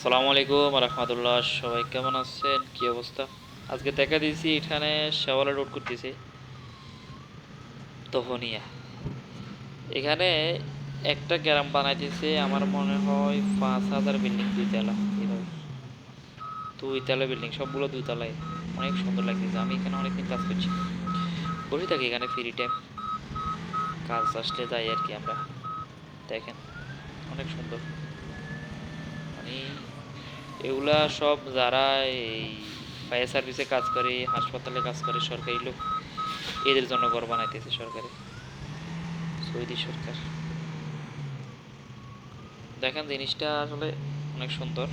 আসসালামু আলাইকুম রহমতুল্লাহ। সবাই কেমন আছেন? কি অবস্থা? আজকে দেখা দিয়েছি এখানে শেওয়ালা রোড করতেছে তহনিয়া। এখানে একটা গ্রাম বানাইতেছে, আমার মনে হয় 5,000 বিল্ডিং, দুইতলা এইভাবে। দুইতলা বিল্ডিং, সবগুলো দুইতলায়। অনেক সুন্দর লাগতেছে। আমি এখানে অনেকদিন কাজ করছি, বসে থাকি এখানে ফ্রি টাইম, কাজ আসলে যাই আর কি আমরা। দেখেন, অনেক সুন্দর। মানে এগুলা সব যারা এই ফায়ার সার্ভিসে কাজ করে, হাসপাতালে কাজ করে, সরকারি লোক, এদের জন্য ঘর বানাইতেছে সরকারে, সৌদি সরকার। দেখেন জিনিসটা আসলে অনেক সুন্দর।